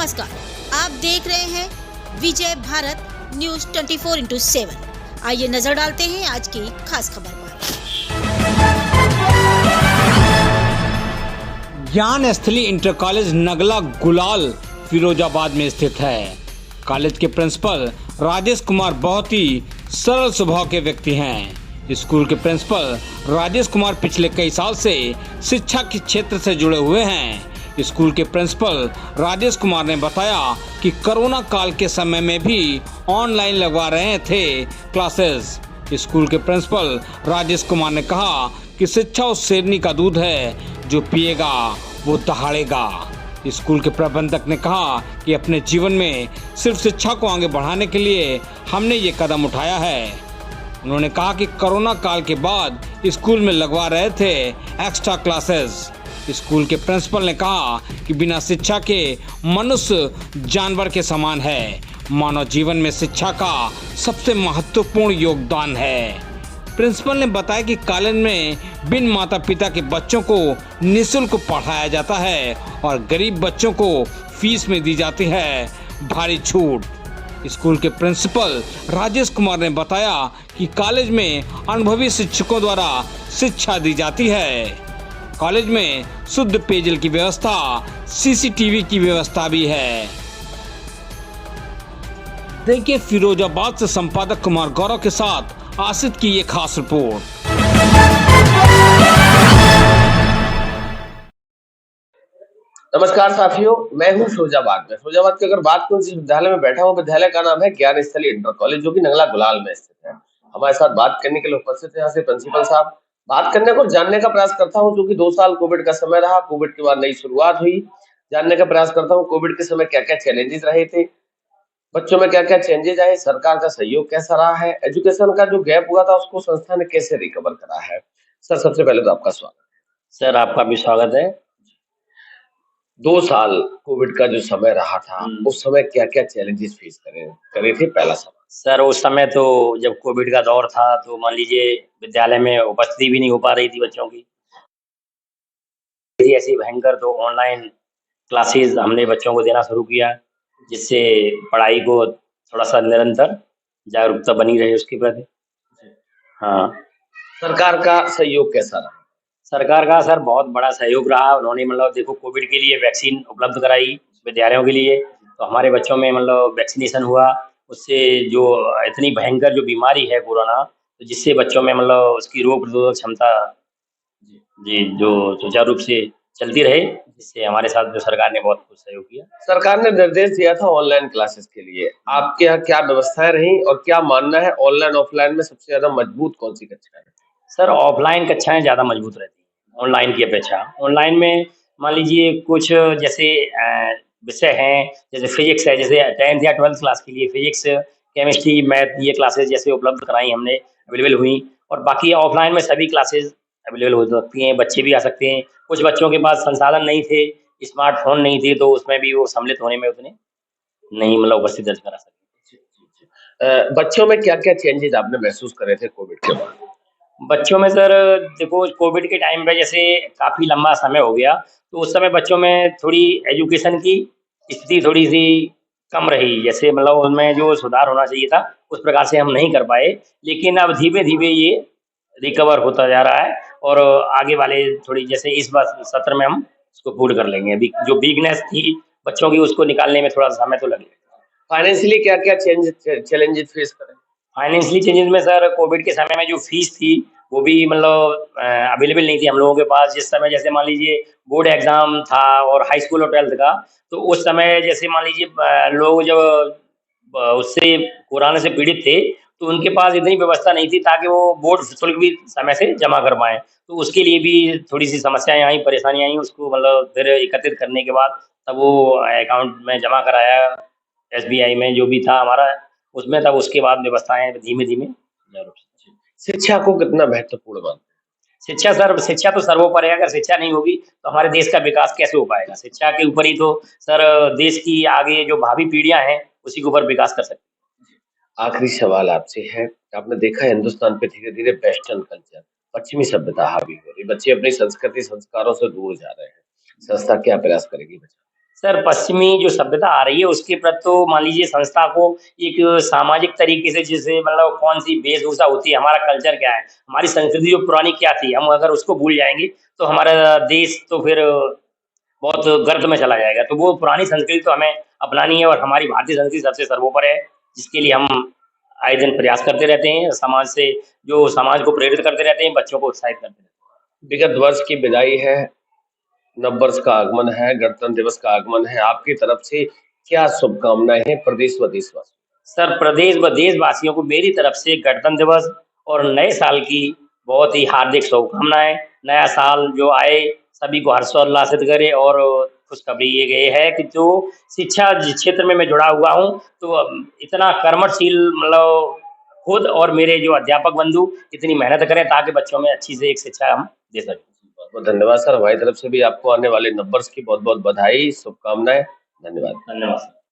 नमस्कार, आप देख रहे हैं विजय भारत न्यूज 24/7। आइए नजर डालते हैं आज की खास खबर पर। ज्ञान स्थली इंटर कॉलेज नगला गुलाल फिरोजाबाद में स्थित है। कॉलेज के प्रिंसिपल राजेश कुमार बहुत ही सरल स्वभाव के व्यक्ति हैं। स्कूल के प्रिंसिपल राजेश कुमार पिछले कई साल से शिक्षा के क्षेत्र से जुड़े हुए हैं। स्कूल के प्रिंसिपल राजेश कुमार ने बताया कि कोरोना काल के समय में भी ऑनलाइन लगवा रहे थे क्लासेस। स्कूल के प्रिंसिपल राजेश कुमार ने कहा कि शिक्षा उस शेरनी का दूध है जो पिएगा वो दहाड़ेगा। स्कूल के प्रबंधक ने कहा कि अपने जीवन में सिर्फ शिक्षा को आगे बढ़ाने के लिए हमने ये कदम उठाया है। उन्होंने कहा कि कोरोना काल के बाद स्कूल में लगवा रहे थे एक्स्ट्रा क्लासेस। स्कूल के प्रिंसिपल ने कहा कि बिना शिक्षा के मनुष्य जानवर के समान है। मानव जीवन में शिक्षा का सबसे महत्वपूर्ण योगदान है। प्रिंसिपल ने बताया कि कॉलेज में बिन माता पिता के बच्चों को निःशुल्क पढ़ाया जाता है और गरीब बच्चों को फीस में दी जाती है भारी छूट। स्कूल के प्रिंसिपल राजेश कुमार ने बताया कि कॉलेज में अनुभवी शिक्षकों द्वारा शिक्षा दी जाती है। कॉलेज में शुद्ध पेयजल की व्यवस्था, सीसीटीवी की व्यवस्था भी है। देखिए फिरोजाबाद से संपादक कुमार गौरव के साथ आसित की ये खास रिपोर्ट। नमस्कार साथियों, मैं हूं फिरोजाबाद में। फिरोजाबाद की अगर बात करूं, जिस विद्यालय में बैठा हूं, विद्यालय का नाम है ज्ञान स्थली इंटर कॉलेज, जो कि नगला गुलाल में स्थित है। हमारे साथ बात करने के लिए उपस्थित है यहाँ से प्रिंसिपल साहब। बात करने को जानने का प्रयास करता हूँ, क्योंकि 2 साल कोविड का समय रहा। कोविड के बाद नई शुरुआत हुई। जानने का प्रयास करता हूँ कोविड के समय क्या क्या चैलेंजेस रहे थे, बच्चों में क्या क्या चेंजेस आए, सरकार का सहयोग कैसा रहा है, एजुकेशन का जो गैप हुआ था उसको संस्था ने कैसे रिकवर करा है। सर, सबसे पहले तो आपका स्वागत है। सर, आपका भी स्वागत है। 2 साल कोविड का जो समय रहा था, उस समय क्या क्या चैलेंजेस फेस करे थे, पहला सवाल। सर, उस समय तो जब कोविड का दौर था तो मान लीजिए विद्यालय में उपस्थिति भी नहीं हो पा रही थी बच्चों की। ऐसी भयंकर तो ऑनलाइन क्लासेस हमने बच्चों को देना शुरू किया, जिससे पढ़ाई को थोड़ा सा निरंतर जागरूकता बनी रहे उसके प्रति। हाँ, सरकार का सहयोग कैसा रहा? सरकार का सर बहुत बड़ा सहयोग रहा। उन्होंने मतलब देखो कोविड के लिए वैक्सीन उपलब्ध कराई विद्यालयों के लिए, तो हमारे बच्चों में मतलब वैक्सीनेशन हुआ। उससे जो इतनी भयंकर जो बीमारी है कोरोना, तो जिससे बच्चों में मतलब उसकी रोग प्रतिरोधक क्षमता जी जो सुचारू रूप से चलती रहे, जिससे हमारे साथ जो सरकार ने बहुत कुछ सहयोग किया। सरकार ने निर्देश दिया था ऑनलाइन क्लासेस के लिए, आपके यहाँ क्या व्यवस्थाएं रही और क्या मानना है, ऑनलाइन ऑफलाइन में सबसे ज्यादा मजबूत कौन सी कक्षा है? सर, ऑफलाइन कक्षाएं ज़्यादा मजबूत रहती हैं ऑनलाइन की अपेक्षा। ऑनलाइन में मान लीजिए कुछ जैसे विषय हैं, जैसे फिजिक्स है, जैसे 10th या 12th क्लास के लिए फिजिक्स, केमिस्ट्री, मैथ, ये क्लासेस जैसे उपलब्ध कराई हमने, अवेलेबल हुई। और बाकी ऑफलाइन में सभी क्लासेस अवेलेबल हो सकती हैं, बच्चे भी आ सकते हैं। कुछ बच्चों के पास संसाधन नहीं थे, स्मार्टफोन नहीं थे, तो उसमें भी वो सम्मिलित होने में उतने नहीं मतलब उपस्थित दर्ज करा सकते। बच्चों में क्या क्या चेंजेस आपने महसूस करे थे कोविड के बाद? बच्चों में सर देखो कोविड के टाइम पे जैसे काफ़ी लंबा समय हो गया, तो उस समय बच्चों में थोड़ी एजुकेशन की स्थिति थोड़ी-सी कम रही। जैसे मतलब उनमें जो सुधार होना चाहिए था, उस प्रकार से हम नहीं कर पाए। लेकिन अब धीरे-धीरे ये रिकवर होता जा रहा है और आगे वाले थोड़ी जैसे इस बार सत्र में हम उसको पूर्ण कर लेंगे। अभी जो वीकनेस थी बच्चों की, उसको निकालने में थोड़ा समय तो लगेगा। फाइनेंशियली क्या क्या चैलेंजेस फेस करे? फाइनेंशियली चेंजेस में सर कोविड के समय में जो फीस थी वो भी मतलब अवेलेबल नहीं थी हम लोगों के पास। जिस समय जैसे मान लीजिए बोर्ड एग्जाम था और हाई स्कूल और 12th का, तो उस समय जैसे मान लीजिए लोग जब उससे कोरोना से पीड़ित थे, तो उनके पास इतनी व्यवस्था नहीं थी ताकि वो बोर्ड शुल्क भी समय से जमा कर पाएँ। तो उसके लिए भी थोड़ी-सी समस्याएँ आई, परेशानियाँ आई। उसको मतलब फिर एकत्रित करने के बाद तब वो अकाउंट में जमा कराया, एसबीआई में जो भी था हमारा उसमें, तब उसके बाद व्यवस्थाएँ धीमे-धीमे। शिक्षा को कितना महत्वपूर्ण मानते हैं? शिक्षा तो सर्वोपरि है। अगर शिक्षा नहीं होगी तो हमारे देश का विकास कैसे हो पाएगा? शिक्षा के ऊपर ही तो सर देश की आगे जो भावी पीढ़ियाँ हैं, उसी के ऊपर विकास कर सकते हैं। आखिरी सवाल आपसे है, आपने देखा है हिंदुस्तान पे धीरे-धीरे वेस्टर्न कल्चर, पश्चिमी सभ्यता हावी हो रही, बच्चे अपनी संस्कृति संस्कारों से दूर जा रहे हैं। संस्था क्या प्रयास करेगी बचाने? सर पश्चिमी जो सभ्यता आ रही है उसके प्रति तो मान लीजिए संस्था को एक सामाजिक तरीके से, जैसे मतलब कौन सी वेशभूषा होती है, हमारा कल्चर क्या है, हमारी संस्कृति जो पुरानी क्या थी, हम अगर उसको भूल जाएंगे तो हमारा देश तो फिर बहुत गर्त में चला जाएगा। तो वो पुरानी संस्कृति तो हमें अपनानी है और हमारी भारतीय संस्कृति सबसे सर्वोपरि है, जिसके लिए हम आए दिन प्रयास करते रहते हैं, समाज से जो समाज को प्रेरित करते रहते हैं, बच्चों को उत्साहित करते रहते विगत वर्ष की विदाई है, नव वर्ष का आगमन है, गणतंत्र दिवस का आगमन है, आपकी तरफ से क्या शुभकामनाएं हैं प्रदेश व देशवासियों? सर प्रदेश व देशवासियों को मेरी तरफ से गणतंत्र दिवस और नए साल की बहुत ही हार्दिक शुभकामनाएं। नया साल जो आए सभी को हर्षोल्लासित करे और खुशखबरी ये गई है कि जो शिक्षा जिस क्षेत्र में मैं जुड़ा हुआ हूँ, तो इतना कर्मठशील मतलब खुद और मेरे जो अध्यापक बंधु इतनी मेहनत करें ताकि बच्चों में अच्छी से एक शिक्षा हम दे सकें। बहुत बहुत धन्यवाद सर, हमारी तरफ से भी आपको आने वाले नव वर्ष की बहुत बहुत बधाई, शुभकामनाएं। धन्यवाद। धन्यवाद।